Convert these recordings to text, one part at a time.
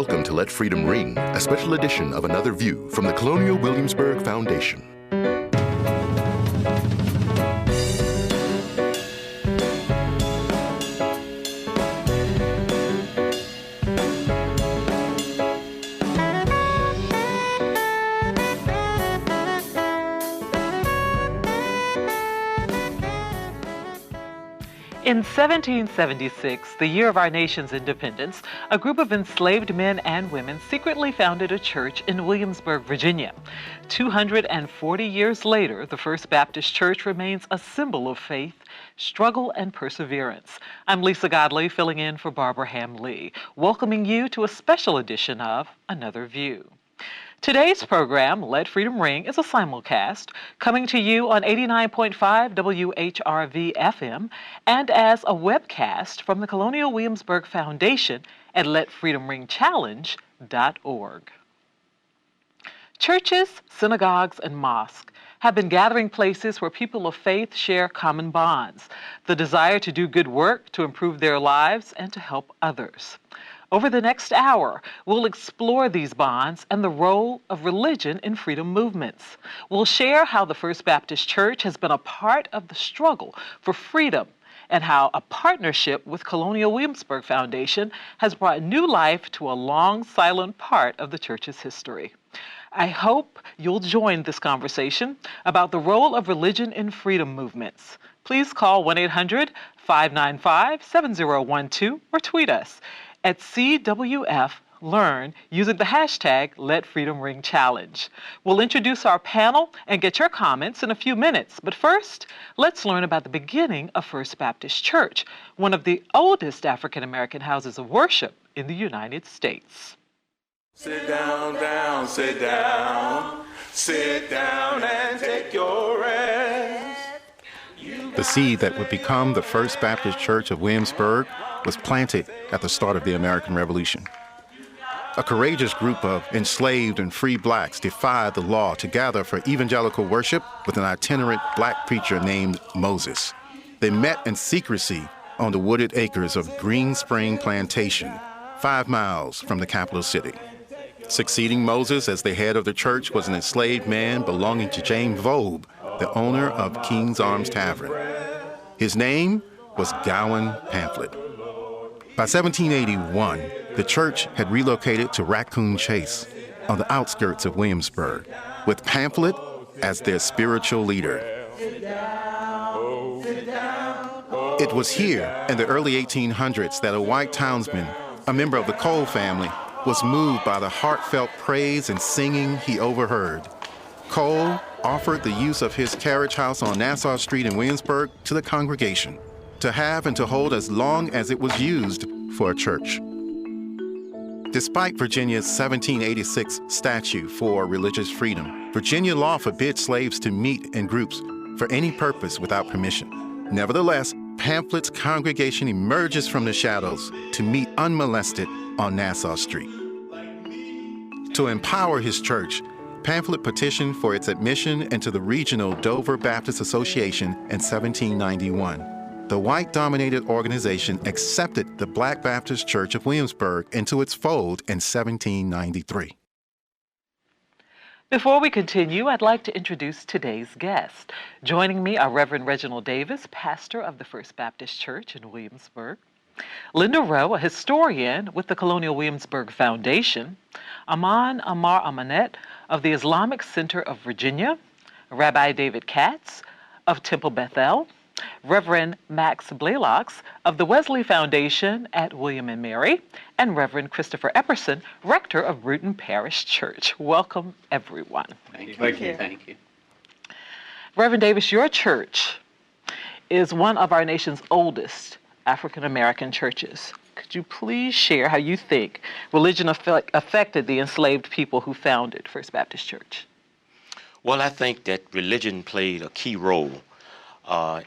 Welcome to Let Freedom Ring, a special edition of Another View from the Colonial Williamsburg Foundation. In 1776, the year of our nation's independence, a group of enslaved men and women secretly founded a church in Williamsburg, Virginia. 240 years later, the First Baptist Church remains a symbol of faith, struggle, and perseverance. I'm Lisa Godley, filling in for Barbara Ham-Lee, welcoming you to a special edition of Another View. Today's program, Let Freedom Ring, is a simulcast coming to you on 89.5 WHRV FM and as a webcast from the Colonial Williamsburg Foundation at letfreedomringchallenge.org. Churches, synagogues, and mosques have been gathering places where people of faith share common bonds, the desire to do good work, to improve their lives, and to help others. Over the next hour, we'll explore these bonds and the role of religion in freedom movements. We'll share how the First Baptist Church has been a part of the struggle for freedom and how a partnership with Colonial Williamsburg Foundation has brought new life to a long silent part of the church's history. I hope you'll join this conversation about the role of religion in freedom movements. Please call 1-800-595-7012 or tweet us at CWF Learn using the hashtag LetFreedomRingChallenge. We'll introduce our panel and get your comments in a few minutes. But first, let's learn about the beginning of First Baptist Church, one of the oldest African-American houses of worship in the United States. Sit down, down, sit down. Sit down and take your rest. The seed that would become the First Baptist Church of Williamsburg was planted at the start of the American Revolution. A courageous group of enslaved and free blacks defied the law to gather for evangelical worship with an itinerant black preacher named Moses. They met in secrecy on the wooded acres of Green Spring Plantation, 5 miles from the capital city. Succeeding Moses as the head of the church was an enslaved man belonging to James Vobe, the owner of King's Arms Tavern. His name was Gowan Pamphlet. By 1781, the church had relocated to Raccoon Chase on the outskirts of Williamsburg, with Pamphlet as their spiritual leader. It was here in the early 1800s that a white townsman, a member of the Cole family, was moved by the heartfelt praise and singing he overheard. Cole offered the use of his carriage house on Nassau Street in Williamsburg to the congregation, to have and to hold as long as it was used for a church. Despite Virginia's 1786 statute for religious freedom, Virginia law forbids slaves to meet in groups for any purpose without permission. Nevertheless, Pamphlet's congregation emerges from the shadows to meet unmolested on Nassau Street. To empower his church, Pamphlet petitioned for its admission into the regional Dover Baptist Association in 1791. The white-dominated organization accepted the Black Baptist Church of Williamsburg into its fold in 1793. Before we continue, I'd like to introduce today's guest. Joining me are Reverend Reginald Davis, pastor of the First Baptist Church in Williamsburg, Linda Rowe, a historian with the Colonial Williamsburg Foundation, Imam Ammar Amonette of the Islamic Center of Virginia, Rabbi David Katz of Temple Bethel, Reverend Max Blalock of the Wesley Foundation at William and Mary, and Reverend Christopher Epperson, rector of Bruton Parish Church. Welcome, everyone. Thank you. Thank you. Reverend Davis, your church is one of our nation's oldest African-American churches. Could you please share how you think religion affected the enslaved people who founded First Baptist Church? Well, I think that religion played a key role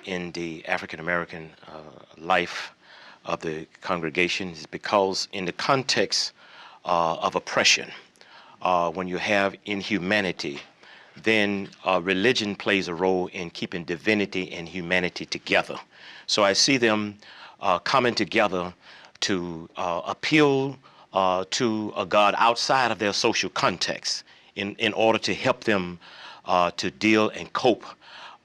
in the African-American life of the congregation, because in the context of oppression, when you have inhumanity, then religion plays a role in keeping divinity and humanity together. So I see them coming together to appeal to a God outside of their social context in order to help them to deal and cope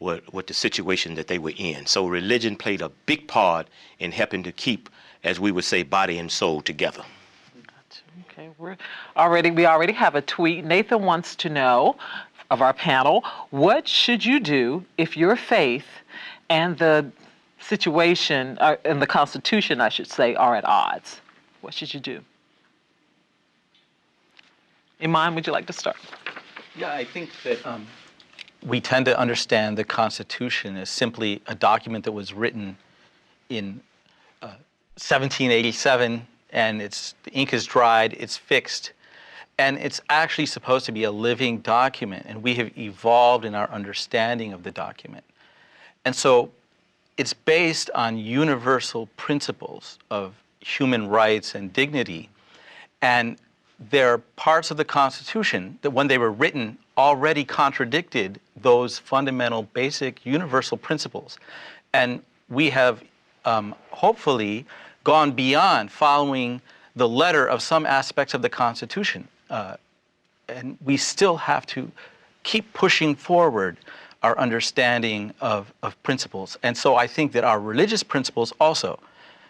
with the situation that they were in. So religion played a big part in helping to keep, as we would say, body and soul together. Okay, we already have a tweet. Nathan wants to know of our panel, what should you do if your faith and the situation, and the Constitution, I should say, are at odds? What should you do? Imam, would you like to start? Yeah, I think that we tend to understand the Constitution as simply a document that was written in 1787, and the ink is dried, it's fixed, and it's actually supposed to be a living document, and we have evolved in our understanding of the document. And so it's based on universal principles of human rights and dignity, and there are parts of the Constitution that when they were written already contradicted those fundamental, basic, universal principles. And we have hopefully gone beyond following the letter of some aspects of the Constitution. And we still have to keep pushing forward our understanding of principles. And so I think that our religious principles also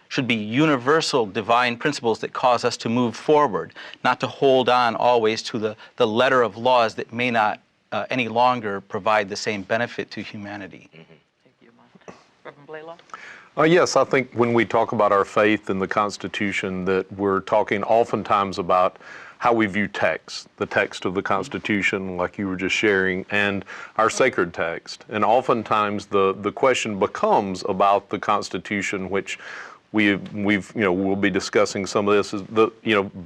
should be universal divine principles that cause us to move forward, not to hold on always to the letter of laws that may not any longer provide the same benefit to humanity. Thank you, Imam. Reverend Blalock? Yes, I think when we talk about our faith and the Constitution, that we're talking oftentimes about how we view text, the text of the Constitution, like you were just sharing, and our sacred text. And oftentimes the question becomes about the Constitution, which we'll be discussing some of this, is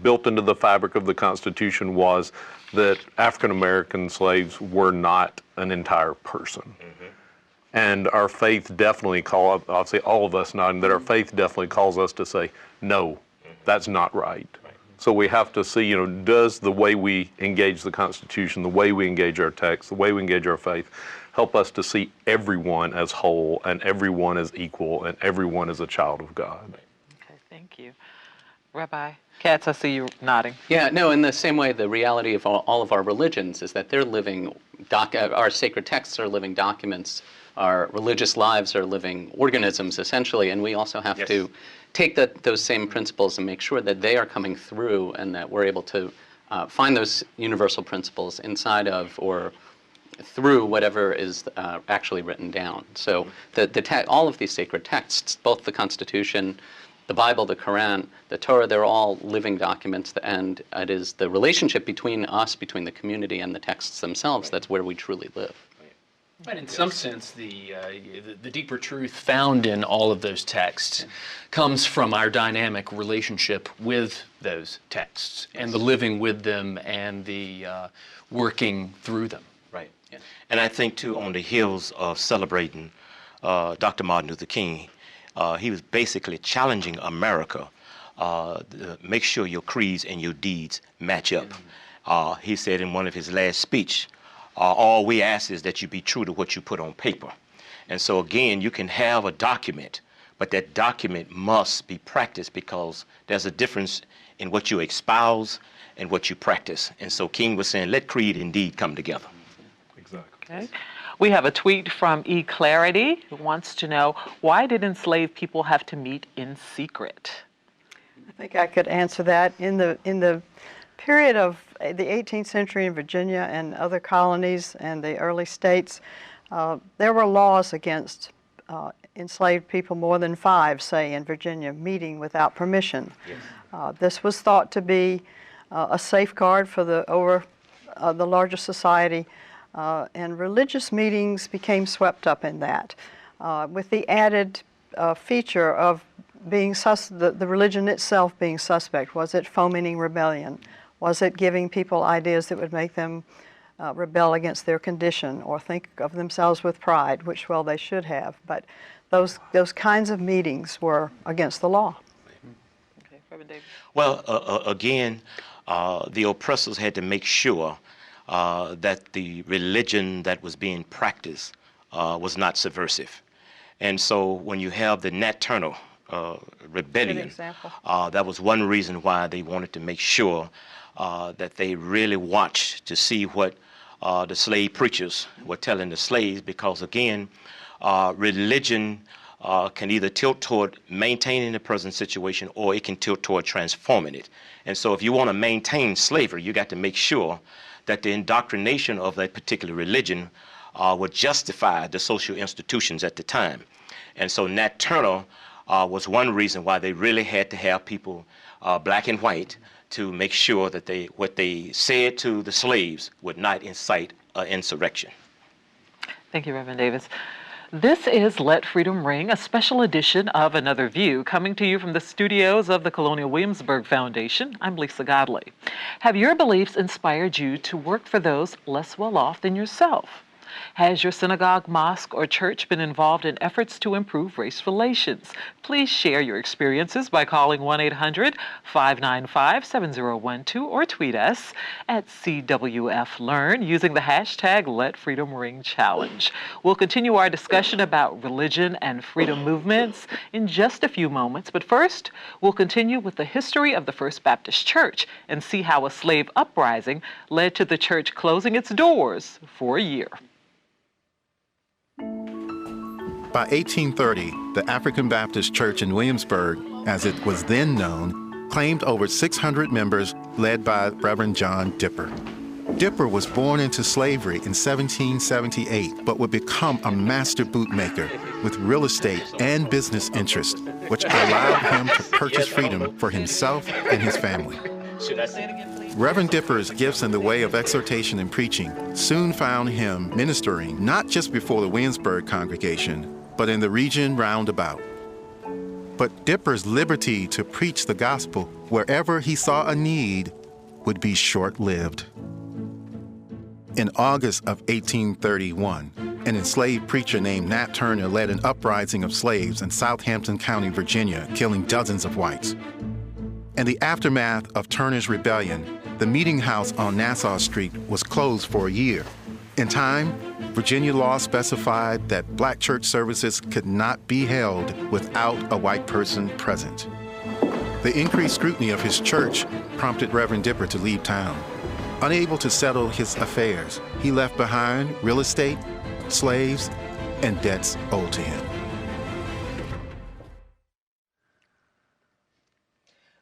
built into the fabric of the Constitution was that African American slaves were not an entire person. Mm-hmm. And our faith definitely I'll say all of us nodding, that our faith definitely calls us to say, no, that's not right. So we have to see, does the way we engage the Constitution, the way we engage our text, the way we engage our faith, help us to see everyone as whole and everyone as equal and everyone as a child of God. Okay, thank you. Rabbi Katz, I see you nodding. Yeah, no, in the same way, the reality of all of our religions is that they're living, our sacred texts are living documents, our religious lives are living organisms, essentially, and we also have to take those same principles and make sure that they are coming through and that we're able to find those universal principles inside of or through whatever is actually written down. So all of these sacred texts, both the Constitution, the Bible, the Quran, the Torah, they're all living documents, and it is the relationship between us, between the community and the texts themselves, that's where we truly live. But in some sense, the deeper truth found in all of those texts comes from our dynamic relationship with those texts and the living with them and the working through them. Right. Yeah. And I think, too, on the heels of celebrating Dr. Martin Luther King, he was basically challenging America to make sure your creeds and your deeds match up. He said in one of his last speech, all we ask is that you be true to what you put on paper. And so again, you can have a document, but that document must be practiced because there's a difference in what you espouse and what you practice. And so King was saying, let creed and deed come together. Exactly. Okay. We have a tweet from E. Clarity who wants to know, why did enslaved people have to meet in secret? I think I could answer that. In the period of the 18th century in Virginia and other colonies and the early states, there were laws against enslaved people, more than 5, say, in Virginia, meeting without permission. Yes. This was thought to be a safeguard for the larger society, and religious meetings became swept up in that, with the added feature of being the religion itself being suspect. Was it fomenting rebellion? Was it giving people ideas that would make them rebel against their condition or think of themselves with pride, which, well, they should have. But those kinds of meetings were against the law. Okay, Reverend Davis. Well, again, the oppressors had to make sure that the religion that was being practiced was not subversive. And so when you have the Nat Turner rebellion. That was one reason why they wanted to make sure that they really watched to see what the slave preachers were telling the slaves, because again, religion can either tilt toward maintaining the present situation, or it can tilt toward transforming it. And so if you want to maintain slavery, you got to make sure that the indoctrination of that particular religion would justify the social institutions at the time. And so Nat Turner was one reason why they really had to have people, black and white, to make sure that what they said to the slaves would not incite insurrection. Thank you, Reverend Davis. This is Let Freedom Ring, a special edition of Another View, coming to you from the studios of the Colonial Williamsburg Foundation. I'm Lisa Godley. Have your beliefs inspired you to work for those less well off than yourself? Has your synagogue, mosque, or church been involved in efforts to improve race relations? Please share your experiences by calling 1-800-595-7012 or tweet us at CWFLearn using the hashtag #LetFreedomRingChallenge. We'll continue our discussion about religion and freedom movements in just a few moments, but first, we'll continue with the history of the First Baptist Church and see how a slave uprising led to the church closing its doors for a year. By 1830, the African Baptist Church in Williamsburg, as it was then known, claimed over 600 members led by Reverend John Dipper. Dipper was born into slavery in 1778, but would become a master bootmaker with real estate and business interests, which allowed him to purchase freedom for himself and his family. Should I say it again, please? Reverend Dipper's gifts in the way of exhortation and preaching soon found him ministering not just before the Williamsburg congregation, but in the region round about. But Dipper's liberty to preach the gospel wherever he saw a need would be short-lived. In August of 1831, an enslaved preacher named Nat Turner led an uprising of slaves in Southampton County, Virginia, killing dozens of whites. In the aftermath of Turner's rebellion, the meeting house on Nassau Street was closed for a year. In time, Virginia law specified that black church services could not be held without a white person present. The increased scrutiny of his church prompted Reverend Dipper to leave town. Unable to settle his affairs, he left behind real estate, slaves, and debts owed to him.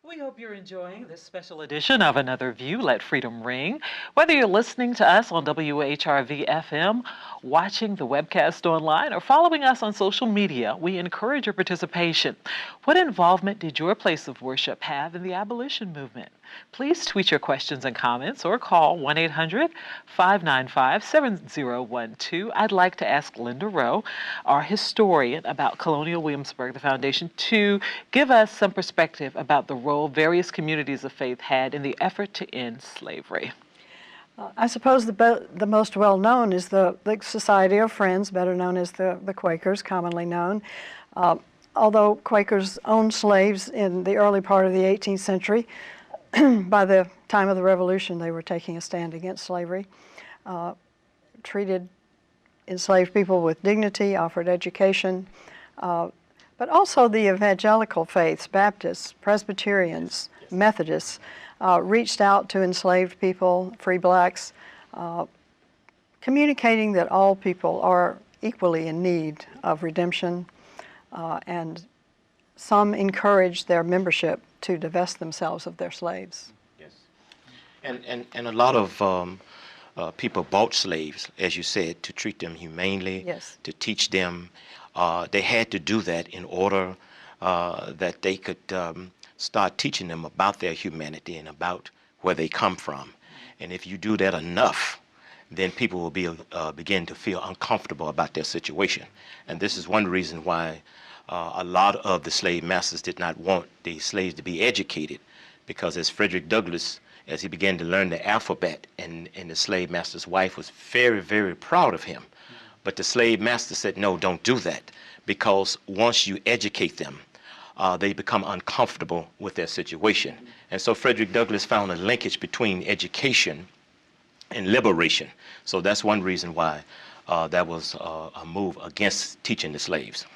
We hope you're enjoying this special edition of Another View, Let Freedom Ring. Whether you're listening to us on WHRV FM, watching the webcast online, or following us on social media, we encourage your participation. What involvement did your place of worship have in the abolition movement? Please tweet your questions and comments or call 1-800-595-7012. I'd like to ask Linda Rowe, our historian about Colonial Williamsburg, the foundation, to give us some perspective about the role various communities of faith had in the effort to end slavery. I suppose the most well-known is the Society of Friends, better known as the Quakers, commonly known. Although Quakers owned slaves in the early part of the 18th century, by the time of the Revolution, they were taking a stand against slavery, treated enslaved people with dignity, offered education, but also the evangelical faiths, Baptists, Presbyterians, Methodists, reached out to enslaved people, free blacks, communicating that all people are equally in need of redemption, and some encouraged their membership to divest themselves of their slaves. Yes. And a lot of people bought slaves, as you said, to treat them humanely, Yes. to teach them. They had to do that in order that they could start teaching them about their humanity and about where they come from. And if you do that enough, then people will begin to feel uncomfortable about their situation. And this is one reason why a lot of the slave masters did not want the slaves to be educated, because as Frederick Douglass, as he began to learn the alphabet, and the slave master's wife was very, very proud of him. But the slave master said, no, don't do that, because once you educate them, they become uncomfortable with their situation. And so Frederick Douglass found a linkage between education and liberation. So that's one reason why that was a move against teaching the slaves.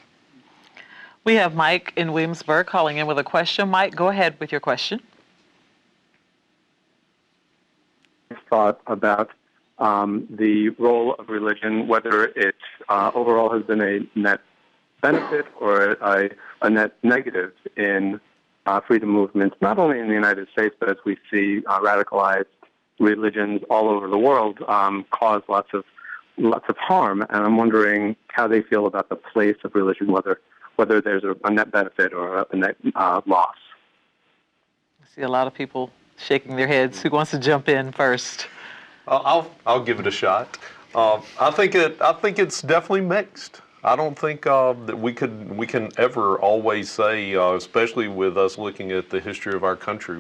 We have Mike in Williamsburg calling in with a question. Mike, go ahead with your question. Thought about the role of religion, whether it overall has been a net benefit or a net negative in freedom movements, not only in the United States, but as we see radicalized religions all over the world cause lots of harm. And I'm wondering how they feel about the place of religion, whether there's a net benefit or a net loss. I see a lot of people shaking their heads. Who wants to jump in first? I'll give it a shot. I think it's definitely mixed. I don't think that we can ever always say, especially with us looking at the history of our country,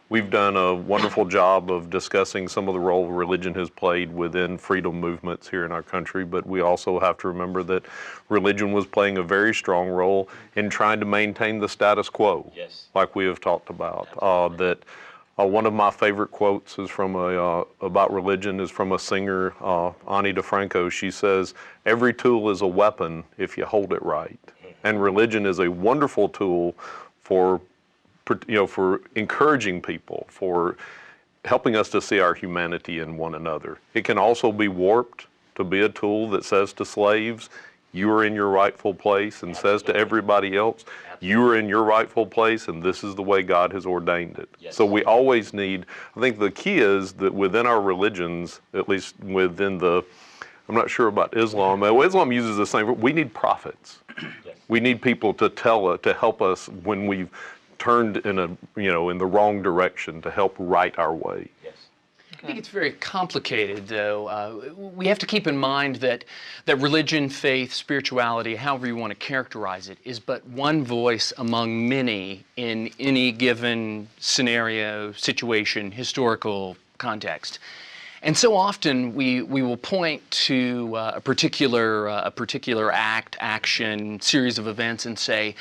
we've done a wonderful job of discussing some of the role religion has played within freedom movements here in our country, but we also have to remember that religion was playing a very strong role in trying to maintain the status quo, yes, like we have talked about. One of my favorite quotes is from about religion is from a singer, Ani DeFranco. She says, "Every tool is a weapon if you hold it right." And religion is a wonderful tool for encouraging people, for helping us to see our humanity in one another. It can also be warped to be a tool that says to slaves, "You are in your rightful place," and says to everybody else, "You are in your rightful place, and this is the way God has ordained it." Yes. So we always need, I think the key is that within our religions, at least within I'm not sure about Islam, Islam uses the same, we need prophets. Yes. We need people to help us when we've turned in the wrong direction, to help right our way. Yes. I think it's very complicated, though. We have to keep in mind that religion, faith, spirituality, however you want to characterize it, is but one voice among many in any given scenario, situation, historical context. And so often we will point to a particular act, action, series of events and say,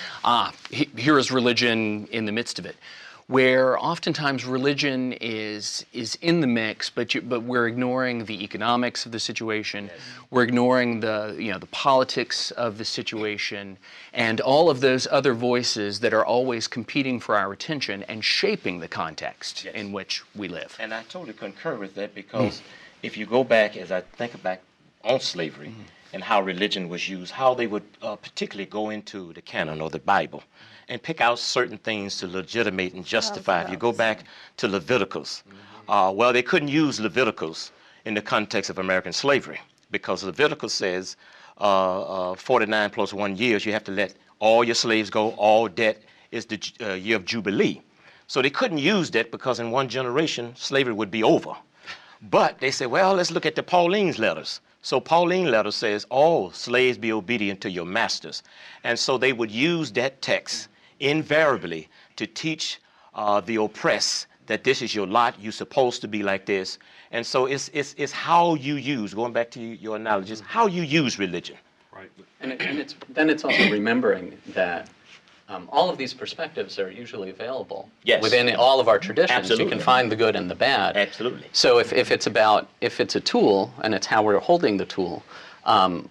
here is religion in the midst of it. Where oftentimes religion is in the mix, but we're ignoring the economics of the situation, yes, we're ignoring the politics of the situation, and all of those other voices that are always competing for our attention and shaping the context, yes, in which we live. And I totally concur with that, because if you go back, as I think back on slavery and how religion was used, how they would particularly go into the canon or the Bible and pick out certain things to legitimate and justify. If you go back to Leviticus, well, they couldn't use Leviticus in the context of American slavery, because Leviticus says 49 plus 1 years, you have to let all your slaves go, all debt is the year of Jubilee. So they couldn't use that, because in one generation, slavery would be over. But they said, well, let's look at the Pauline's letters. So Pauline letter says, all slaves be obedient to your masters. And so they would use that text invariably to teach the oppressed that this is your lot, you're supposed to be like this. And so it's how you use, going back to your analogies, how you use religion. Right. And it's also remembering that all of these perspectives are usually available, yes, within all of our traditions. Absolutely. You can find the good and the bad. Absolutely. So if it's a tool, and it's how we're holding the tool,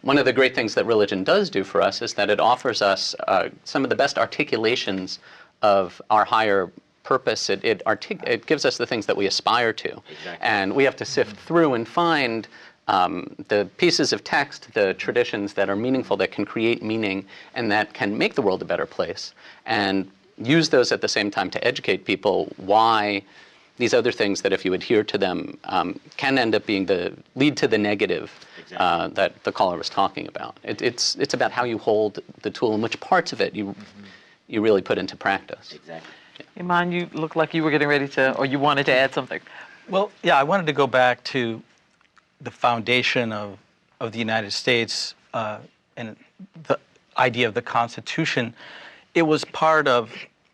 one of the great things that religion does do for us is that it offers us some of the best articulations of our higher purpose. It gives us the things that we aspire to. Exactly. And we have to sift through and find the pieces of text, the traditions that are meaningful, that can create meaning, and that can make the world a better place, and use those at the same time to educate people why these other things that, if you adhere to them, can end up being lead to the negative, exactly, that the caller was talking about. It's about how you hold the tool and which parts of it you really put into practice. Exactly. Yeah. Iman, you look like you were getting ready to, or you wanted to add something. Well, yeah, I wanted to go back to the foundation of the United States and the idea of the Constitution. It was part of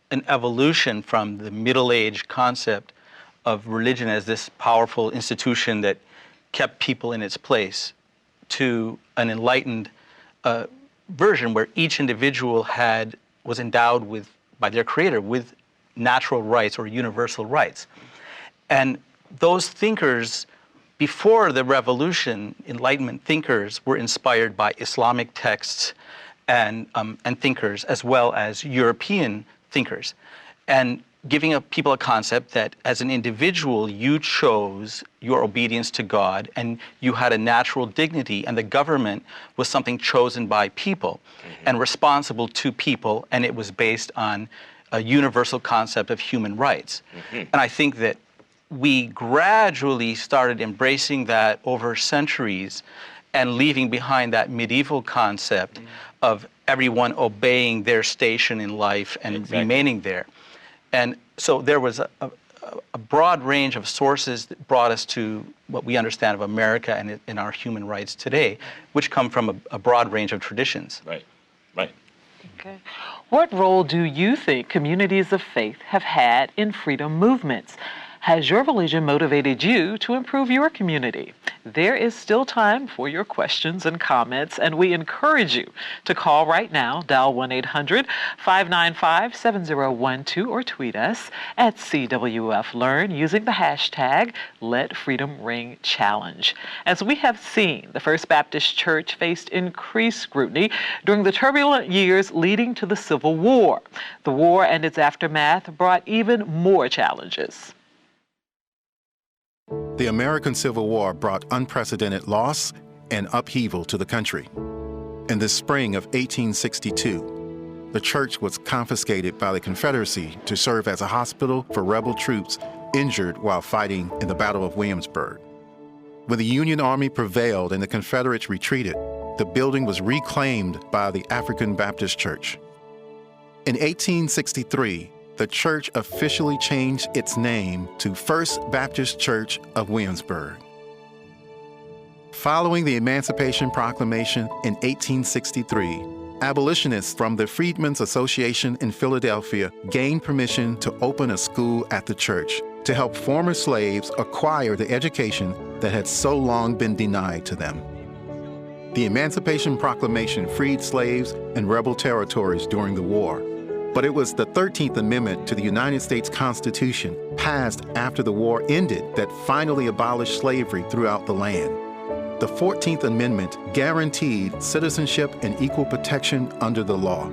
an evolution from the Middle Age concept of religion as this powerful institution that kept people in its place, to an enlightened version where each individual was endowed by their Creator with natural rights or universal rights. And those thinkers, before the revolution, Enlightenment thinkers, were inspired by Islamic texts and thinkers, as well as European thinkers, and giving people a concept that as an individual, you chose your obedience to God and you had a natural dignity, and the government was something chosen by people and responsible to people, and it was based on a universal concept of human rights. And I think that we gradually started embracing that over centuries and leaving behind that medieval concept of everyone obeying their station in life and remaining there. And so there was a broad range of sources that brought us to what we understand of America and in our human rights today, which come from a broad range of traditions. Right, right. Okay. What role do you think communities of faith have had in freedom movements? Has your religion motivated you to improve your community? There is still time for your questions and comments, and we encourage you to call right now, dial 1-800-595-7012, or tweet us at CWFLearn using the hashtag #LetFreedomRingChallenge. As we have seen, the First Baptist Church faced increased scrutiny during the turbulent years leading to the Civil War. The war and its aftermath brought even more challenges. The American Civil War brought unprecedented loss and upheaval to the country. In the spring of 1862, the church was confiscated by the Confederacy to serve as a hospital for rebel troops injured while fighting in the Battle of Williamsburg. When the Union Army prevailed and the Confederates retreated, the building was reclaimed by the African Baptist Church. In 1863, the church officially changed its name to First Baptist Church of Williamsburg. Following the Emancipation Proclamation in 1863, abolitionists from the Freedmen's Association in Philadelphia gained permission to open a school at the church to help former slaves acquire the education that had so long been denied to them. The Emancipation Proclamation freed slaves in rebel territories during the war. But it was the 13th Amendment to the United States Constitution, passed after the war ended, that finally abolished slavery throughout the land. The 14th Amendment guaranteed citizenship and equal protection under the law.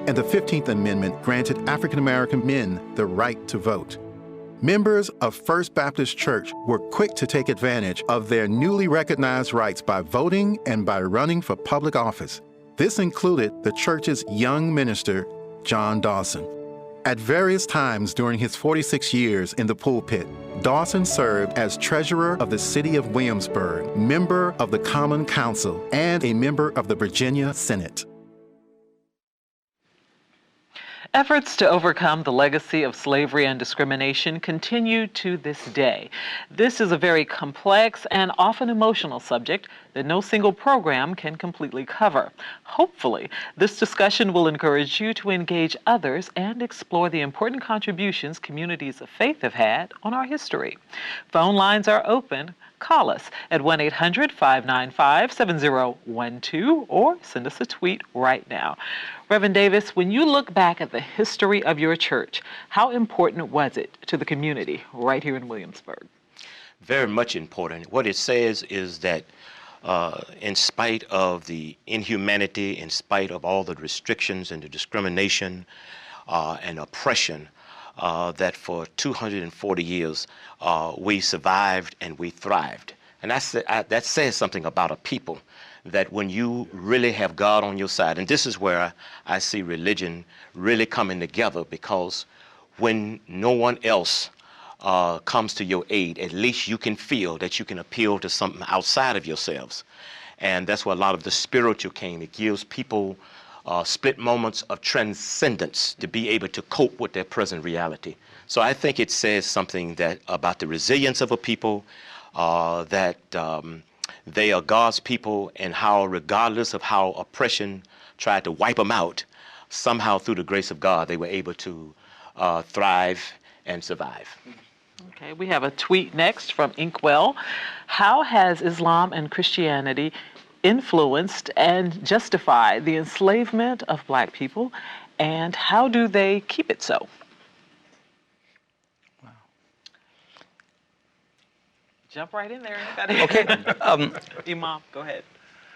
And the 15th Amendment granted African American men the right to vote. Members of First Baptist Church were quick to take advantage of their newly recognized rights by voting and by running for public office. This included the church's young minister, John Dawson. At various times during his 46 years in the pulpit, Dawson served as treasurer of the city of Williamsburg, member of the Common Council, and a member of the Virginia Senate. Efforts to overcome the legacy of slavery and discrimination continue to this day. This is a very complex and often emotional subject that no single program can completely cover. Hopefully, this discussion will encourage you to engage others and explore the important contributions communities of faith have had on our history. Phone lines are open. Call us at 1-800-595-7012 or send us a tweet right now. Reverend Davis, when you look back at the history of your church, how important was it to the community right here in Williamsburg? Very much important. What it says is that in spite of the inhumanity, in spite of all the restrictions and the discrimination and oppression, that for 240 years we survived and we thrived. And that says something about a people, that when you really have God on your side, and this is where I see religion really coming together, because when no one else comes to your aid, at least you can feel that you can appeal to something outside of yourselves. And that's where a lot of the spiritual came. It gives people split moments of transcendence to be able to cope with their present reality. So I think it says something that about the resilience of a people, that they are God's people, and how regardless of how oppression tried to wipe them out, somehow through the grace of God, they were able to thrive and survive. Okay, we have a tweet next from Inkwell. How has Islam and Christianity influenced and justified the enslavement of Black people, and how do they keep it so? Wow. Jump right in there. Anybody? Okay. Imam, go ahead.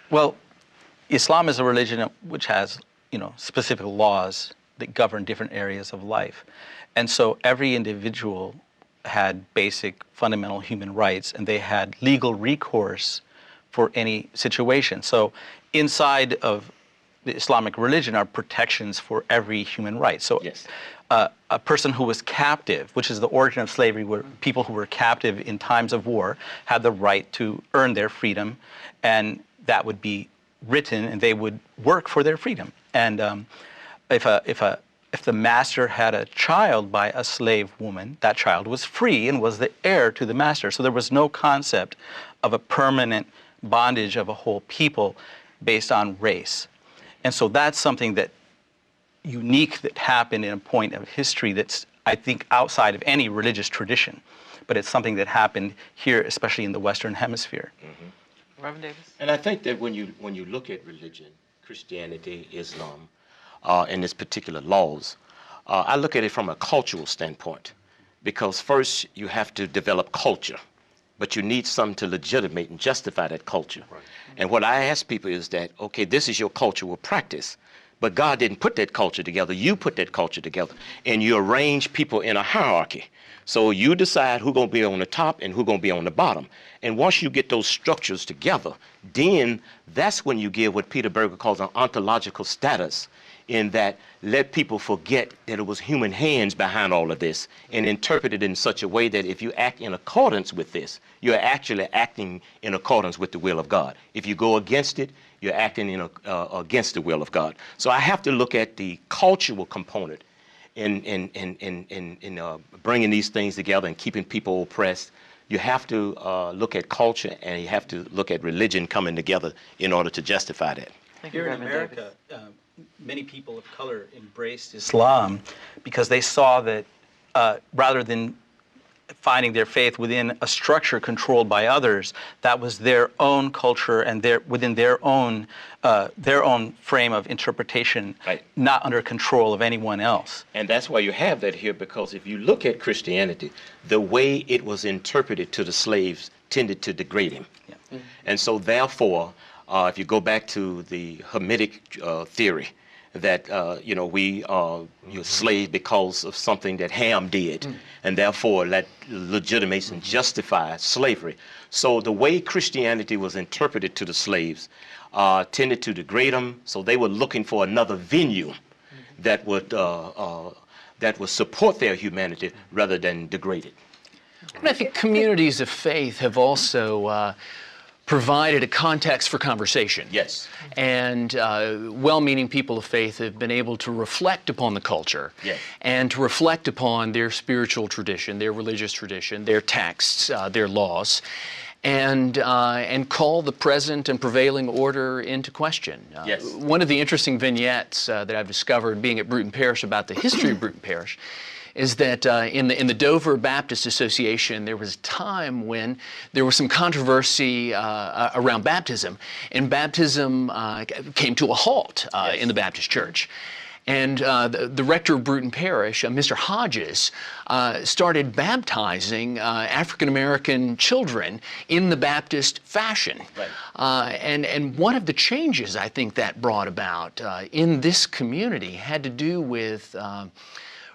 Well, Islam is a religion which has, specific laws that govern different areas of life. And so every individual had basic fundamental human rights, and they had legal recourse for any situation. So inside of the Islamic religion are protections for every human right. So Yes. A person who was captive, which is the origin of slavery, where people who were captive in times of war had the right to earn their freedom, and that would be written, and they would work for their freedom. And if the master had a child by a slave woman, that child was free and was the heir to the master. So there was no concept of a permanent bondage of a whole people based on race. And so that's something that unique that happened in a point of history that's, I think, outside of any religious tradition. But it's something that happened here, especially in the Western Hemisphere. Mm-hmm. Reverend Davis? And I think that when you look at religion, Christianity, Islam, and its particular laws, I look at it from a cultural standpoint. Because first, you have to develop culture, but you need something to legitimate and justify that culture. Right. And what I ask people is that, okay, this is your cultural practice, but God didn't put that culture together. You put that culture together, and you arrange people in a hierarchy. So you decide who's going to be on the top and who's going to be on the bottom. And once you get those structures together, then that's when you give what Peter Berger calls an ontological status, in that let people forget that it was human hands behind all of this and interpret it in such a way that if you act in accordance with this, you're actually acting in accordance with the will of God. If you go against it, you're acting against the will of God. So I have to look at the cultural component in bringing these things together and keeping people oppressed. You have to look at culture, and you have to look at religion coming together in order to justify that. Here in America, many people of color embraced Islam because they saw that rather than finding their faith within a structure controlled by others, that was their own culture and within their own frame of interpretation, right, not under control of anyone else. And that's why you have that here, because if you look at Christianity, the way it was interpreted to the slaves tended to degrade him. Yeah. Mm-hmm. And so therefore, if you go back to the Hamitic theory, that we are slaves because of something that Ham did, and therefore that legitimates and justifies slavery. So the way Christianity was interpreted to the slaves tended to degrade them. So they were looking for another venue that would support their humanity rather than degrade it. And I think communities of faith have also provided a context for conversation. Yes. And well-meaning people of faith have been able to reflect upon the culture, yes, and to reflect upon their spiritual tradition, their religious tradition, their texts, their laws, and call the present and prevailing order into question. Yes. One of the interesting vignettes that I've discovered being at Bruton Parish about the history of Bruton Parish is that in the Dover Baptist Association, there was a time when there was some controversy around baptism, and baptism came to a halt in the Baptist Church. And the rector of Bruton Parish, Mr. Hodges, started baptizing African-American children in the Baptist fashion. Right. And one of the changes I think that brought about in this community had to do with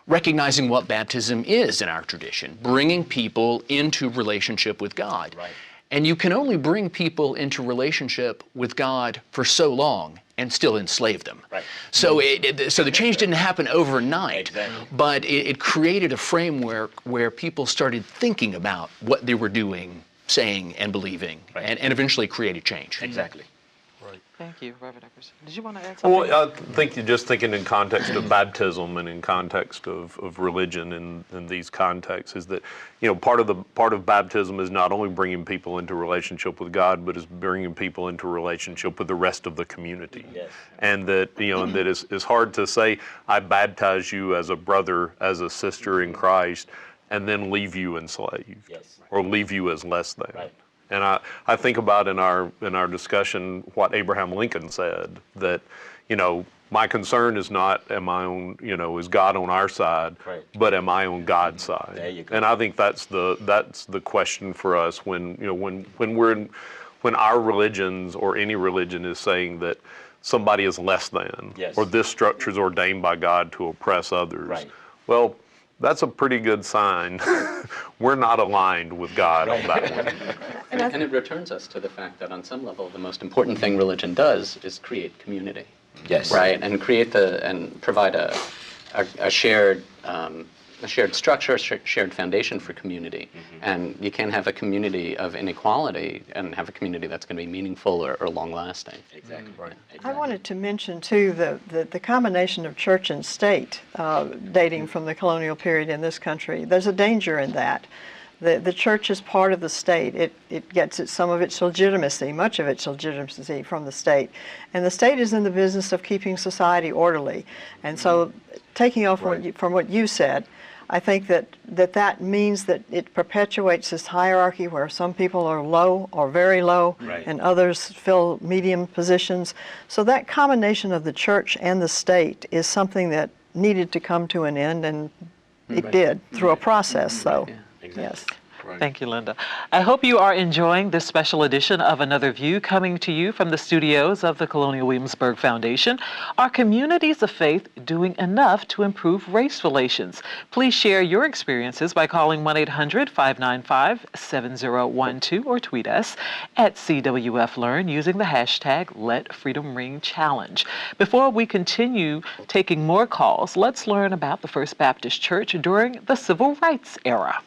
recognizing what baptism is in our tradition, bringing people into relationship with God. Right. And you can only bring people into relationship with God for so long and still enslave them. Right. So so the change didn't happen overnight, exactly, but it created a framework where people started thinking about what they were doing, saying, and believing, right, and eventually created change. Exactly. Thank you, Reverend Epperson. Did you want to add something? Well, I think you're just thinking in context of baptism and in context of religion in these contexts is that, part of baptism is not only bringing people into relationship with God, but is bringing people into relationship with the rest of the community. Yes. And that, and that it's hard to say, I baptize you as a brother, as a sister in Christ, and then leave you enslaved, yes, or leave you as less than. Right. And I think about in our discussion what Abraham Lincoln said, that, my concern is not is God on our side, right, but am I on God's side? There you go. And I think that's the question for us when our religions or any religion is saying that somebody is less than, Yes. or this structure is ordained by God to oppress others. Right. Well, that's a pretty good sign. We're not aligned with God on that one. And it returns us to the fact that on some level, the most important thing religion does is create community. Yes. Right, and provide a shared structure, shared foundation for community. Mm-hmm. And you can't have a community of inequality and have a community that's going to be meaningful or long-lasting. Exactly. Right. I wanted to mention, too, the combination of church and state dating from the colonial period in this country. There's a danger in that. The church is part of the state. It gets some of its legitimacy, much of its legitimacy from the state. And the state is in the business of keeping society orderly. And so taking off from what you said, I think that means that it perpetuates this hierarchy where some people are low or very low, Right. and others fill medium positions. So that combination of the church and the state is something that needed to come to an end, and it did through a process, though. Yeah. Exactly. Yes. Right. Thank you, Linda. I hope you are enjoying this special edition of Another View coming to you from the studios of the Colonial Williamsburg Foundation. Are communities of faith doing enough to improve race relations? Please share your experiences by calling 1-800-595-7012 or tweet us at CWFLearn using the hashtag #LetFreedomRingChallenge. Before we continue taking more calls, let's learn about the First Baptist Church during the Civil Rights era.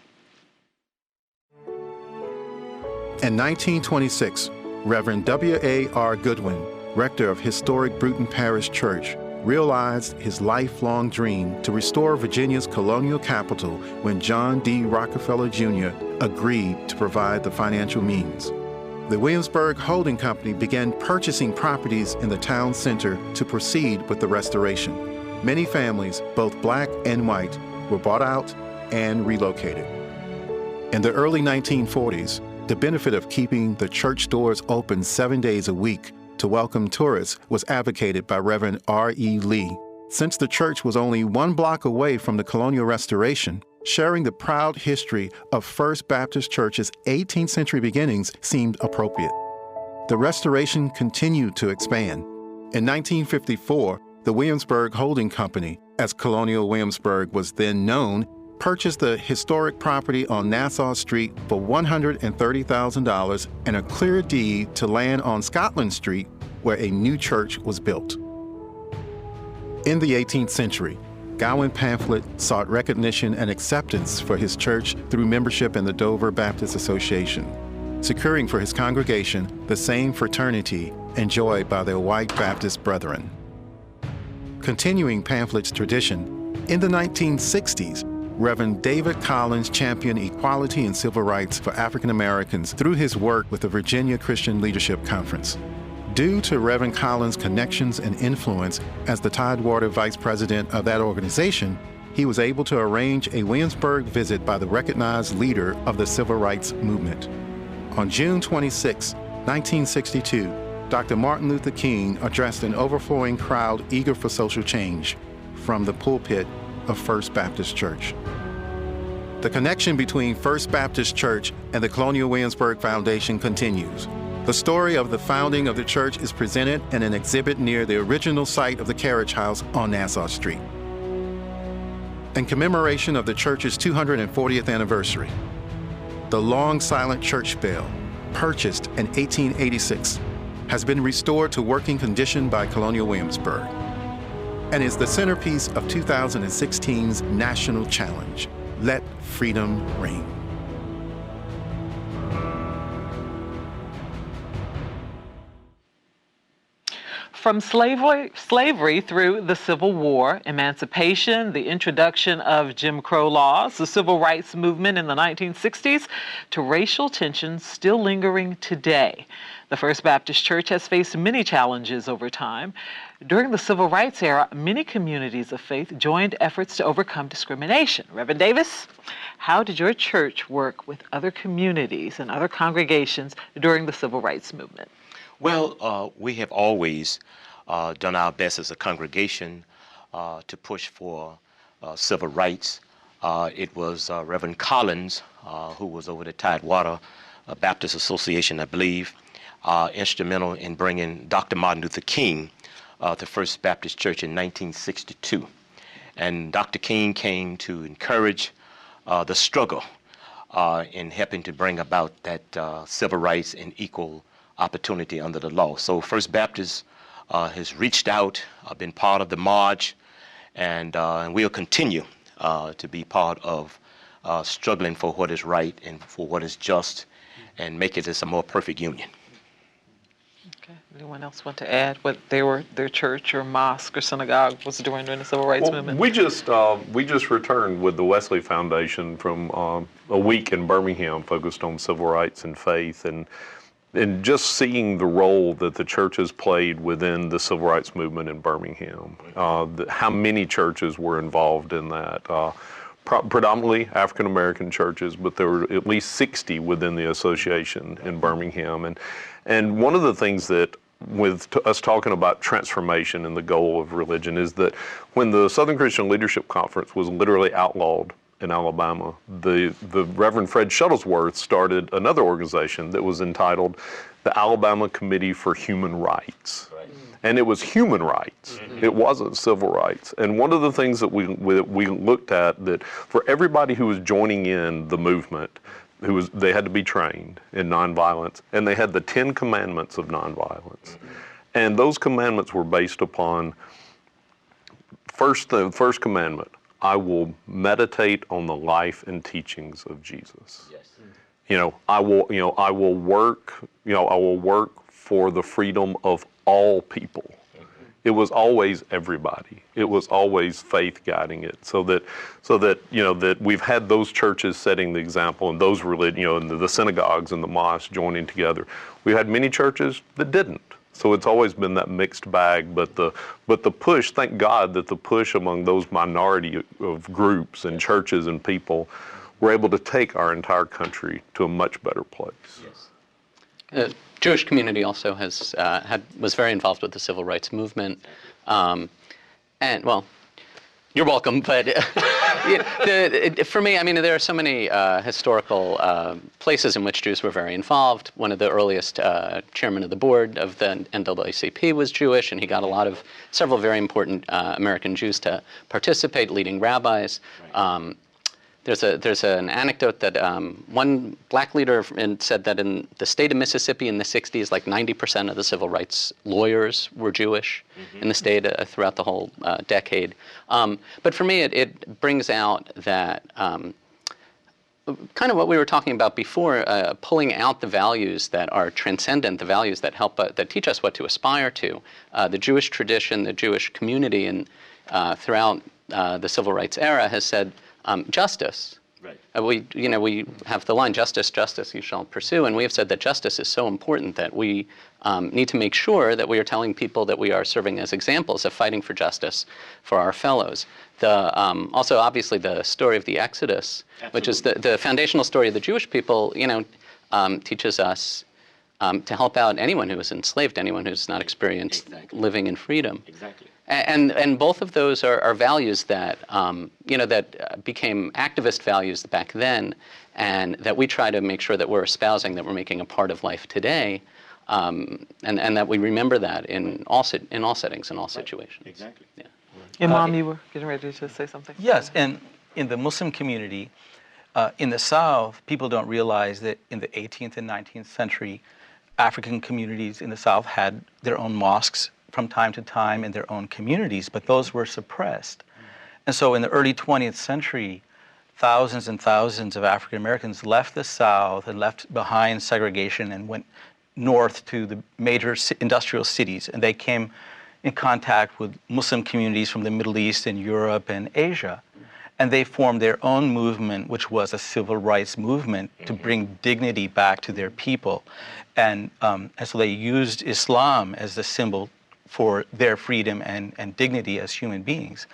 In 1926, Reverend W.A.R. Goodwin, rector of historic Bruton Parish Church, realized his lifelong dream to restore Virginia's colonial capital when John D. Rockefeller Jr. agreed to provide the financial means. The Williamsburg Holding Company began purchasing properties in the town center to proceed with the restoration. Many families, both black and white, were bought out and relocated. In the early 1940s, the benefit of keeping the church doors open 7 days a week to welcome tourists was advocated by Reverend R.E. Lee. Since the church was only 1 block away from the colonial restoration, sharing the proud history of First Baptist Church's 18th century beginnings seemed appropriate. The restoration continued to expand. In 1954, the Williamsburg Holding Company, as Colonial Williamsburg was then known, purchased the historic property on Nassau Street for $130,000 and a clear deed to land on Scotland Street, where a new church was built. In the 18th century, Gowan Pamphlet sought recognition and acceptance for his church through membership in the Dover Baptist Association, securing for his congregation the same fraternity enjoyed by their white Baptist brethren. Continuing Pamphlet's tradition, in the 1960s, Reverend David Collins championed equality and civil rights for African Americans through his work with the Virginia Christian Leadership Conference. Due to Reverend Collins' connections and influence as the Tidewater vice president of that organization, he was able to arrange a Williamsburg visit by the recognized leader of the civil rights movement. On June 26, 1962, Dr. Martin Luther King addressed an overflowing crowd eager for social change from the pulpit of First Baptist Church. The connection between First Baptist Church and the Colonial Williamsburg Foundation continues. The story of the founding of the church is presented in an exhibit near the original site of the carriage house on Nassau Street. In commemoration of the church's 240th anniversary, the long silent church bell, purchased in 1886, has been restored to working condition by Colonial Williamsburg and is the centerpiece of 2016's National Challenge, Let Freedom Ring. From slavery through the Civil War, emancipation, the introduction of Jim Crow laws, the civil rights movement in the 1960s, to racial tensions still lingering today. The First Baptist Church has faced many challenges over time. During the Civil Rights era, many communities of faith joined efforts to overcome discrimination. Reverend Davis, how did your church work with other communities and other congregations during the Civil Rights movement? Well, we have always done our best as a congregation to push for civil rights. It was Reverend Collins, who was over the Tidewater Baptist Association, I believe, instrumental in bringing Dr. Martin Luther King to First Baptist Church in 1962. And Dr. King came to encourage the struggle in helping to bring about that civil rights and equal opportunity under the law. So First Baptist has reached out, been part of the march, and we'll continue to be part of struggling for what is right and for what is just, and make it as a more perfect union. Okay. Anyone else want to add what their church or mosque or synagogue was doing during the civil rights movement? We just returned with the Wesley Foundation from a week in Birmingham focused on civil rights and faith, and just seeing the role that the church has played within the civil rights movement in Birmingham, how many churches were involved in that. Predominantly African American churches, but there were at least 60 within the association in Birmingham. And one of the things that, with us talking about transformation and the goal of religion, is that when the Southern Christian Leadership Conference was literally outlawed in Alabama, the Reverend Fred Shuttlesworth started another organization that was entitled the Alabama Committee for Human Rights. Right. And it was human rights. Mm-hmm. It wasn't civil rights. And one of the things that we looked at, that for everybody who was joining in the movement, they had to be trained in nonviolence, and they had the 10 commandments of nonviolence. Mm-hmm. And those commandments were based upon the first commandment: I will meditate on the life and teachings of Jesus. Yes. I will work for the freedom of all people. Mm-hmm. It was always everybody. It was always faith guiding it. So that we've had those churches setting the example, and those and the synagogues and the mosques joining together. We had many churches that didn't. So it's always been that mixed bag, but the push, thank God that the push among those minority of groups and churches and people were able to take our entire country to a much better place. Yes. Jewish community also was very involved with the civil rights movement, and well, you're welcome. But for me, I mean, there are so many historical places in which Jews were very involved. One of the earliest chairmen of the board of the NAACP was Jewish, and he got several very important American Jews to participate, leading rabbis. Right. There's an anecdote that one black leader said that in the state of Mississippi in the 60s, like 90% of the civil rights lawyers were Jewish in the state throughout the whole decade. But for me, it brings out that kind of what we were talking about before, pulling out the values that are transcendent, the values that that teach us what to aspire to. The Jewish tradition, the Jewish community, and throughout the civil rights era has said, justice. Right. We have the line, justice, justice you shall pursue, and we have said that justice is so important that we need to make sure that we are telling people that we are serving as examples of fighting for justice for our fellows. Also, obviously, the story of the Exodus, Absolutely. Which is the foundational story of the Jewish people, teaches us to help out anyone who is enslaved, anyone who's not experienced exactly. living in freedom. Exactly. And both of those are values that that became activist values back then, and that we try to make sure that we're espousing, that we're making a part of life today, and that we remember that in all settings, in all situations. Exactly. Yeah. Imam, you were getting ready to say something? Yes, and in the Muslim community, in the South, people don't realize that in the 18th and 19th century, African communities in the South had their own mosques from time to time in their own communities, but those were suppressed. And so in the early 20th century, thousands and thousands of African Americans left the South and left behind segregation and went north to the major industrial cities, and they came in contact with Muslim communities from the Middle East and Europe and Asia. And they formed their own movement, which was a civil rights movement to bring dignity back to their people. And so they used Islam as the symbol for their freedom and dignity as human beings.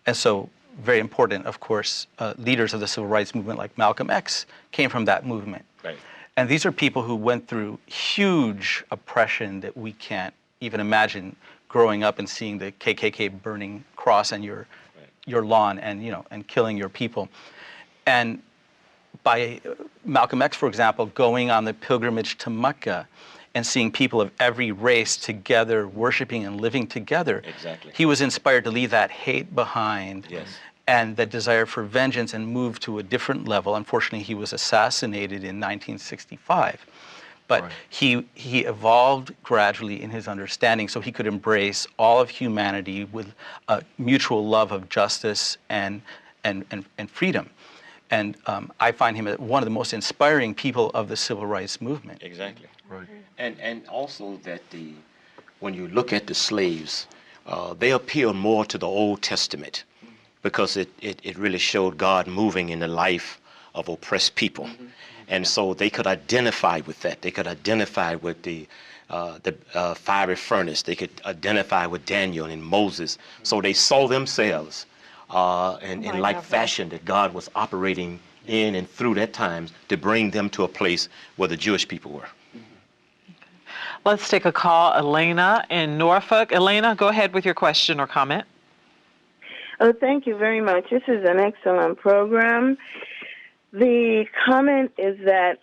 And so very important, of course, leaders of the civil rights movement like Malcolm X came from that movement. Right. And these are people who went through huge oppression that we can't even imagine, growing up and seeing the KKK burning cross on your lawn and killing your people. And by Malcolm X, for example, going on the pilgrimage to Mecca and seeing people of every race together, worshiping and living together, Exactly. he was inspired to leave that hate behind. Yes. And that desire for vengeance and move to a different level. Unfortunately, he was assassinated in 1965. But Right. he evolved gradually in his understanding so he could embrace all of humanity with a mutual love of justice and freedom. And I find him one of the most inspiring people of the civil rights movement. Exactly. Right. And also that when you look at the slaves, they appeal more to the Old Testament because it really showed God moving in the life of oppressed people. And so they could identify with that. They could identify with the fiery furnace. They could identify with Daniel and Moses. So they saw themselves in like fashion that God was operating in and through that time to bring them to a place where the Jewish people were. Let's take a call. Elena in Norfolk. Elena, go ahead with your question or comment. Oh, thank you very much. This is an excellent program. The comment is that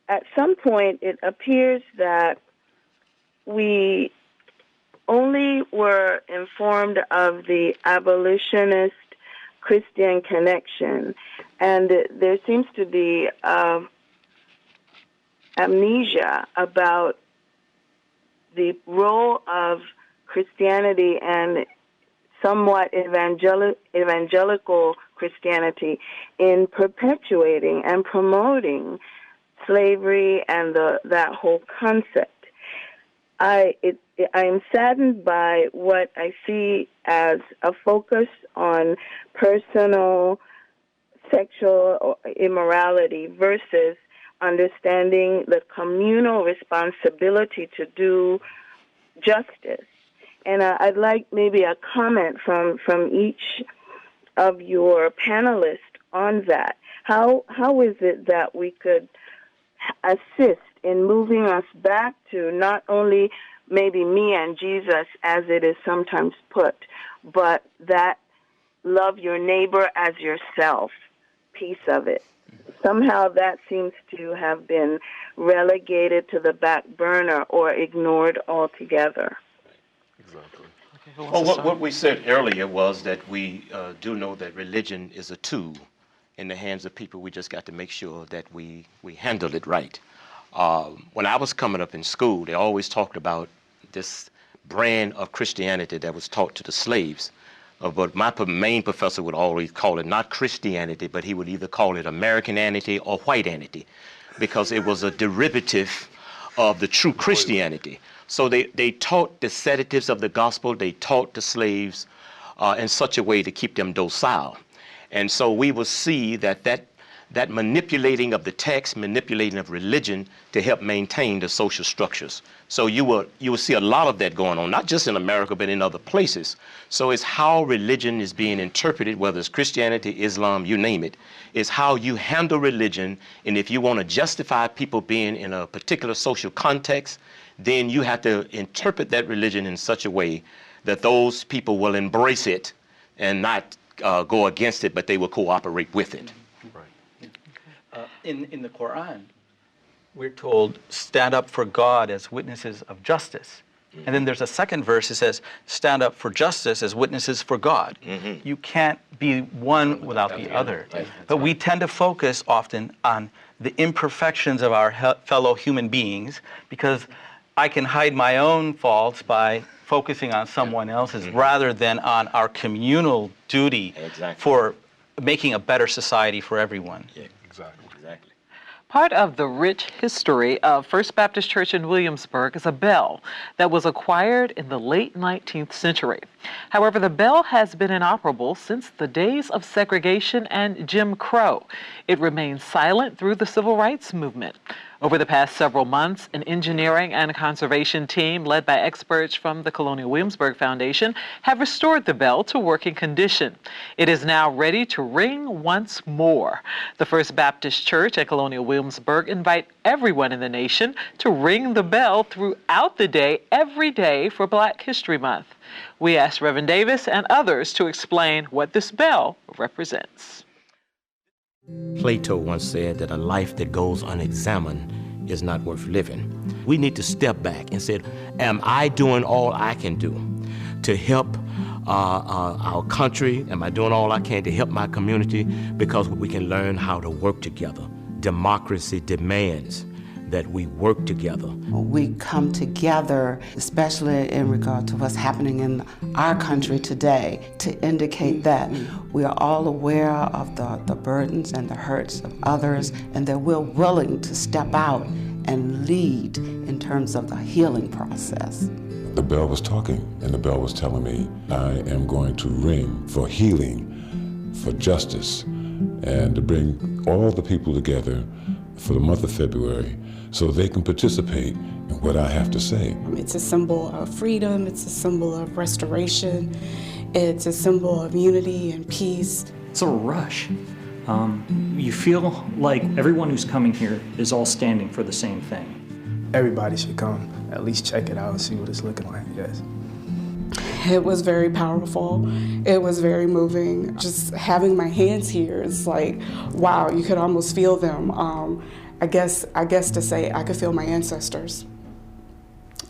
at some point it appears that we only were informed of the abolitionist Christian connection, and there seems to be amnesia about the role of Christianity and somewhat evangelical Christianity in perpetuating and promoting slavery and that whole concept. I am saddened by what I see as a focus on personal sexual immorality versus understanding the communal responsibility to do justice. And I'd like maybe a comment from each of your panelists on that. How is it that we could assist in moving us back to not only maybe me and Jesus, as it is sometimes put, but that love your neighbor as yourself piece of it? Somehow that seems to have been relegated to the back burner or ignored altogether. Exactly. Well, what we said earlier was that we do know that religion is a tool in the hands of people. We just got to make sure that we handle it right. When I was coming up in school, they always talked about this brand of Christianity that was taught to the slaves. But my main professor would always call it not Christianity, but he would either call it Americanity or Whiteanity, because it was a derivative of the true Christianity. So they taught the sedatives of the gospel, they taught the slaves in such a way to keep them docile. And so we will see that manipulating of the text, manipulating of religion to help maintain the social structures. So you will see a lot of that going on, not just in America, but in other places. So it's how religion is being interpreted, whether it's Christianity, Islam, you name it. It's how you handle religion. And if you want to justify people being in a particular social context, then you have to interpret that religion in such a way that those people will embrace it and not go against it, but they will cooperate with it. In the Quran, we're told, stand up for God as witnesses of justice. And then there's a second verse that says, stand up for justice as witnesses for God. You can't be one without the other. But we tend to focus often on the imperfections of our fellow human beings, because I can hide my own faults by focusing on someone else's rather than on our communal duty for making a better society for everyone. Exactly. Part of the rich history of First Baptist Church in Williamsburg is a bell that was acquired in the late 19th century. However, the bell has been inoperable since the days of segregation and Jim Crow. It remained silent through the civil rights movement. Over the past several months, an engineering and conservation team led by experts from the Colonial Williamsburg Foundation have restored the bell to working condition. It is now ready to ring once more. The First Baptist Church at Colonial Williamsburg invite everyone in the nation to ring the bell throughout the day, every day for Black History Month. We asked Reverend Davis and others to explain what this bell represents. Plato once said that a life that goes unexamined is not worth living. We need to step back and say, am I doing all I can do to help our country? Am I doing all I can to help my community? Because we can learn how to work together. Democracy demands that we work together. We come together, especially in regard to what's happening in our country today, to indicate that we are all aware of the burdens and the hurts of others, and that we're willing to step out and lead in terms of the healing process. The bell was talking, and the bell was telling me, I am going to ring for healing, for justice, and to bring all the people together for the month of February so they can participate in what I have to say. It's a symbol of freedom, it's a symbol of restoration, it's a symbol of unity and peace. It's a rush. You feel like everyone who's coming here is all standing for the same thing. Everybody should come, at least check it out and see what it's looking like, yes. It was very powerful. It was very moving. Just having my hands here, it's like, wow, you could almost feel them. I guess to say I could feel my ancestors.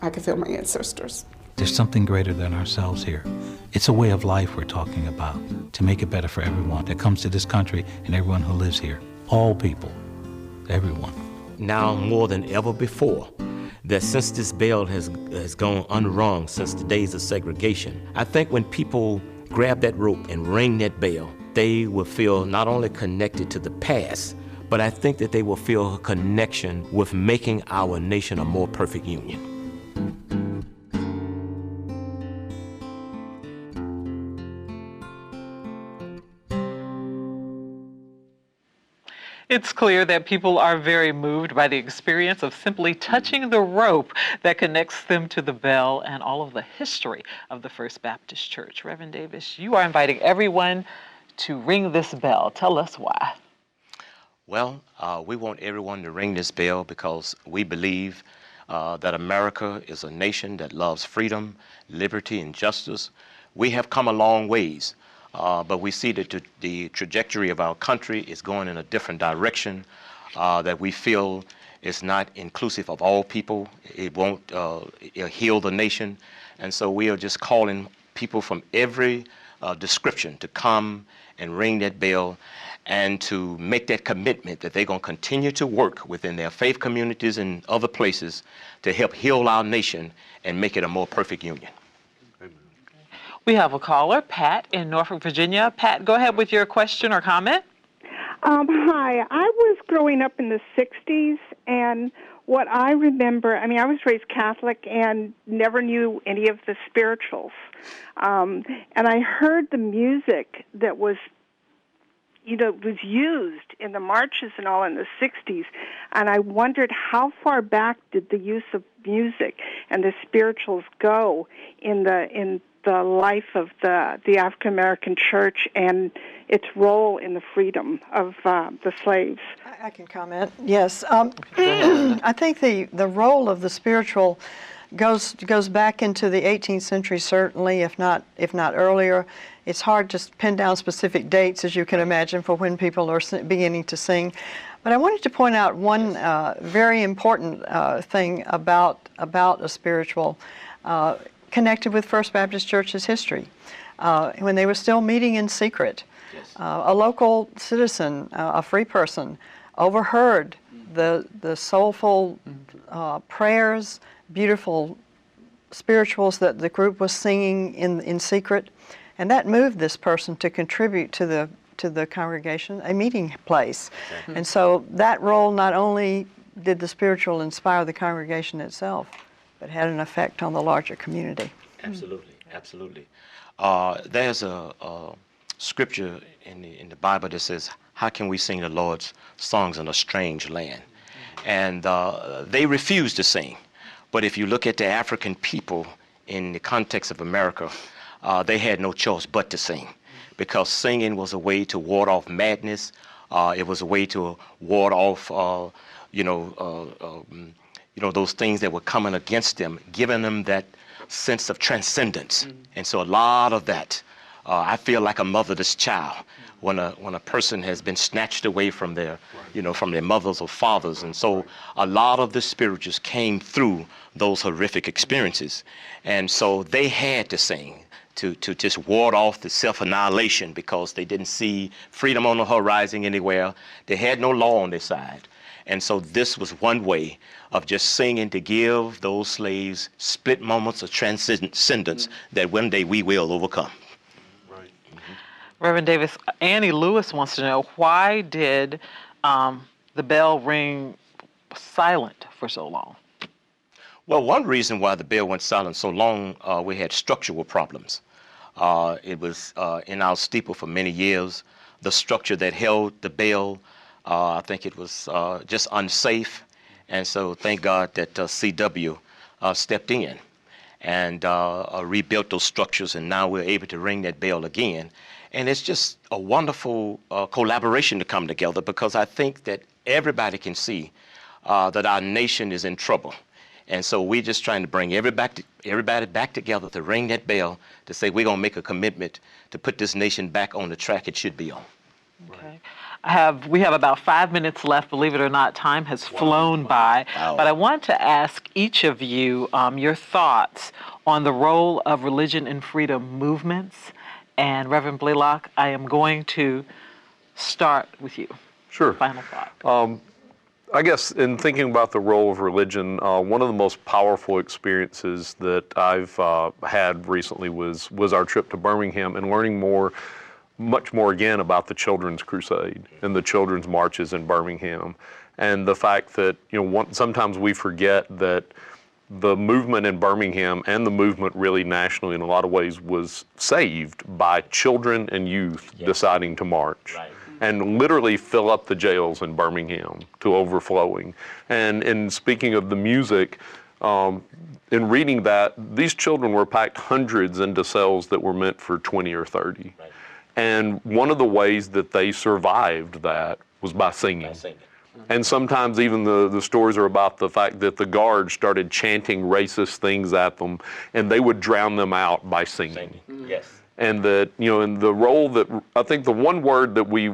I could feel my ancestors. There's something greater than ourselves here. It's a way of life we're talking about, to make it better for everyone that comes to this country and everyone who lives here. All people, everyone. Now more than ever before, that since this bell has gone unrung since the days of segregation, I think when people grab that rope and ring that bell, they will feel not only connected to the past, but I think that they will feel a connection with making our nation a more perfect union. It's clear that people are very moved by the experience of simply touching the rope that connects them to the bell and all of the history of the First Baptist Church. Reverend Davis, you are inviting everyone to ring this bell. Tell us why. Well, we want everyone to ring this bell because we believe that America is a nation that loves freedom, liberty, and justice. We have come a long ways. But we see that the trajectory of our country is going in a different direction that we feel is not inclusive of all people. It won't heal the nation. And so we are just calling people from every description to come and ring that bell and to make that commitment that they're going to continue to work within their faith communities and other places to help heal our nation and make it a more perfect union. We have a caller, Pat, in Norfolk, Virginia. Pat, go ahead with your question or comment. Hi. I was growing up in the 60s, and what I remember, I was raised Catholic and never knew any of the spirituals. And I heard the music that was used in the marches and all in the 60s, and I wondered how far back did the use of music and the spirituals go in the life of the African American church and its role in the freedom of the slaves. I can comment. Yes, I think the role of the spiritual goes back into the 18th century, certainly, if not earlier. It's hard to pin down specific dates, as you can imagine, for when people are beginning to sing. But I wanted to point out one very important thing about a spiritual connected with First Baptist Church's history. When they were still meeting in secret, a local citizen, a free person, overheard the soulful prayers, beautiful spirituals that the group was singing in secret, and that moved this person to contribute to the congregation a meeting place. Okay. And so that role not only did the spiritual inspire the congregation itself, but had an effect on the larger community. Absolutely, absolutely. There's a scripture in the Bible that says, how can we sing the Lord's songs in a strange land? And they refused to sing. But if you look at the African people in the context of America, they had no choice but to sing, because singing was a way to ward off madness. It was a way to ward off, those things that were coming against them, giving them that sense of transcendence. And so a lot of that, I feel like a motherless child when a person has been snatched away from their, from their mothers or fathers. And so a lot of the spirituals came through those horrific experiences. And so they had to sing to just ward off the self-annihilation, because they didn't see freedom on the horizon anywhere. They had no law on their side. And so this was one way of just singing to give those slaves split moments of transcendence that one day we will overcome. Reverend Davis, Annie Lewis wants to know, why did the bell ring silent for so long? Well, one reason why the bell went silent so long, we had structural problems. It was in our steeple for many years. The structure that held the bell, I think it was just unsafe. And so thank God that CW stepped in and rebuilt those structures, and now we're able to ring that bell again. And it's just a wonderful collaboration to come together, because I think that everybody can see that our nation is in trouble. And so we're just trying to bring everybody back together to ring that bell, to say we're going to make a commitment to put this nation back on the track it should be on. Okay. We have about 5 minutes left. Believe it or not, time has flown by. Wow. But I want to ask each of you your thoughts on the role of religion in freedom movements. And Reverend Blalock, I am going to start with you. Sure. Final thought. I guess in thinking about the role of religion, one of the most powerful experiences that I've had recently was our trip to Birmingham, and learning much more again about the Children's Crusade and the Children's Marches in Birmingham, and the fact that sometimes we forget that the movement in Birmingham and the movement really nationally in a lot of ways was saved by children and youth deciding to march. Right. And literally fill up the jails in Birmingham to overflowing. And in speaking of the music, in reading that, these children were packed hundreds into cells that were meant for 20 or 30. Right. And one of the ways that they survived that was by singing. And sometimes even the stories are about the fact that the guards started chanting racist things at them, and they would drown them out by singing. Yes. And that, in the role that, I think the one word that we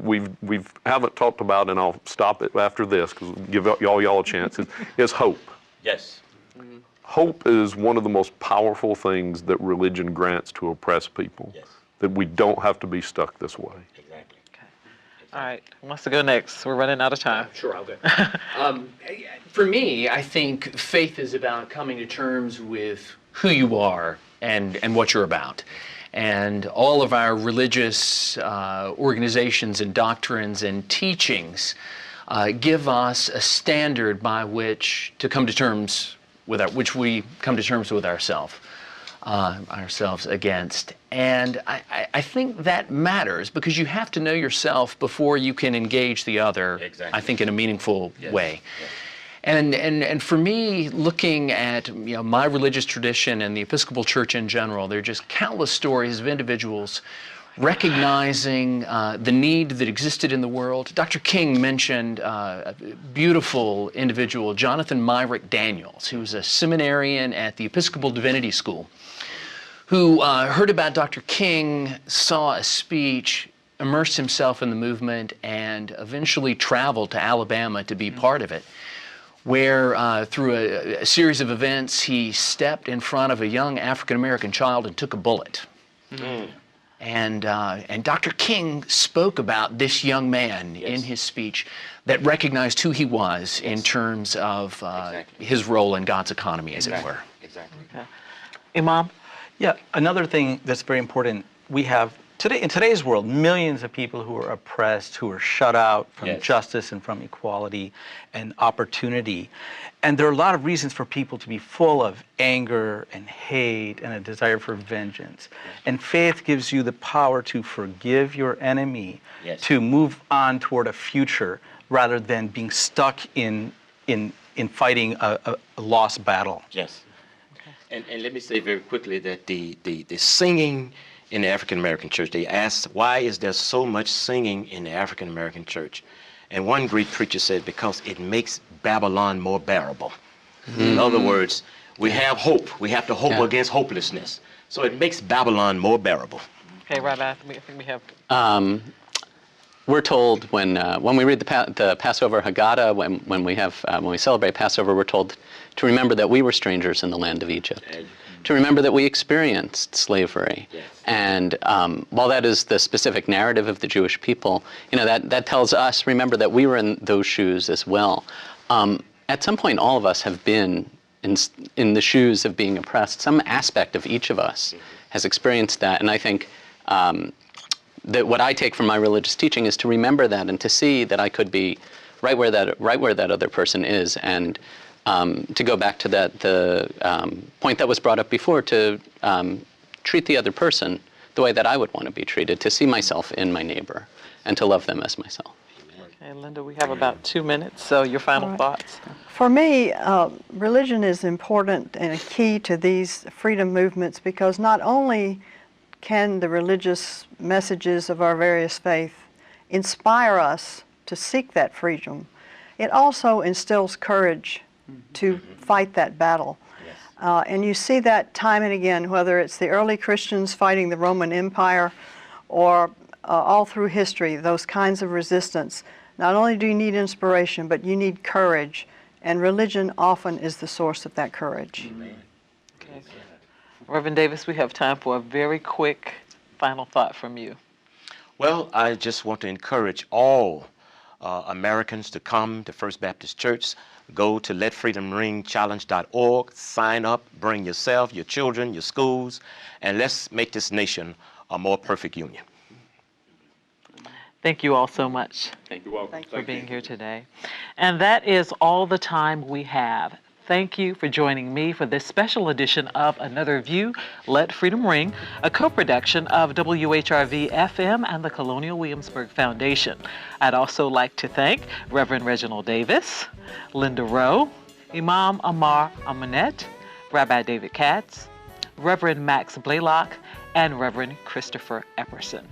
haven't talked about, and I'll stop it after this because we'll give y'all a chance, is hope. Yes. Mm-hmm. Hope is one of the most powerful things that religion grants to oppressed people. Yes. That we don't have to be stuck this way. Exactly. Okay. All right. Who wants to go next? We're running out of time. Sure, I'll go. For me, I think faith is about coming to terms with who you are and what you're about. And all of our religious organizations and doctrines and teachings give us a standard by which to come to terms with which we come to terms with ourselves against. And I think that matters, because you have to know yourself before you can engage the other. Exactly. I think in a meaningful way. Yes. And for me, looking at my religious tradition and the Episcopal Church in general, there are just countless stories of individuals recognizing the need that existed in the world. Dr. King mentioned a beautiful individual, Jonathan Myrick Daniels, who was a seminarian at the Episcopal Divinity School, who heard about Dr. King, saw a speech, immersed himself in the movement, and eventually traveled to Alabama to be part of it, where through a series of events, he stepped in front of a young African-American child and took a bullet. Mm-hmm. And Dr. King spoke about this young man in his speech that recognized who he was in terms of his role in God's economy, as it were. Exactly. Okay. Imam? Yeah, another thing that's very important, we have today, in today's world, millions of people who are oppressed, who are shut out from justice and from equality and opportunity. And there are a lot of reasons for people to be full of anger and hate and a desire for vengeance. And faith gives you the power to forgive your enemy, to move on toward a future rather than being stuck in fighting a lost battle. Yes. And let me say very quickly that the singing in the African American church, they asked, why is there so much singing in the African American church? And one great preacher said, because it makes Babylon more bearable. Mm-hmm. In other words, we have hope. We have to hope against hopelessness. So it makes Babylon more bearable. Okay, Rabbi, I think we have... we're told when we read the Passover Haggadah, when we celebrate Passover, we're told to remember that we were strangers in the land of Egypt, to remember that we experienced slavery. Yes. And while that is the specific narrative of the Jewish people, that tells us, remember that we were in those shoes as well. At some point, all of us have been in the shoes of being oppressed. Some aspect of each of us has experienced that, and I think that what I take from my religious teaching is to remember that and to see that I could be right where that other person is, and to go back to the point that was brought up before, to treat the other person the way that I would want to be treated, to see myself in my neighbor, and to love them as myself. Okay, Linda, we have about 2 minutes, so your final thoughts. For me, religion is important and a key to these freedom movements, because not only can the religious messages of our various faiths inspire us to seek that freedom, it also instills courage to fight that battle. And you see that time and again, whether it's the early Christians fighting the Roman Empire or all through history, those kinds of resistance. Not only do you need inspiration, but you need courage, and religion often is the source of that courage. Okay. Reverend Davis, we have time for a very quick final thought from you. Well, I just want to encourage all Americans to come to First Baptist Church. Go to letfreedomringchallenge.org, sign up, bring yourself, your children, your schools, and let's make this nation a more perfect union. Thank you all so much. Thank you. Thanks for being here today. And that is all the time we have. Thank you for joining me for this special edition of Another View, Let Freedom Ring, a co-production of WHRV-FM and the Colonial Williamsburg Foundation. I'd also like to thank Reverend Reginald Davis, Linda Rowe, Imam Ammar Amonette, Rabbi David Katz, Reverend Max Blalock, and Reverend Christopher Epperson.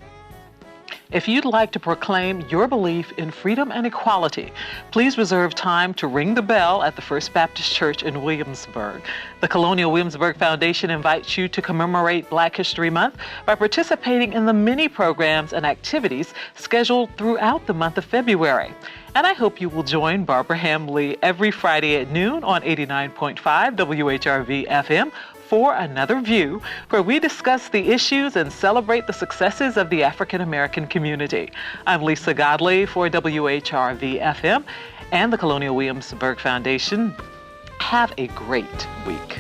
If you'd like to proclaim your belief in freedom and equality, please reserve time to ring the bell at the First Baptist Church in Williamsburg. The Colonial Williamsburg Foundation invites you to commemorate Black History Month by participating in the many programs and activities scheduled throughout the month of February. And I hope you will join Barbara Hamley every Friday at noon on 89.5 WHRV-FM for Another View, where we discuss the issues and celebrate the successes of the African American community. I'm Lisa Godley for WHRV-FM and the Colonial Williamsburg Foundation. Have a great week.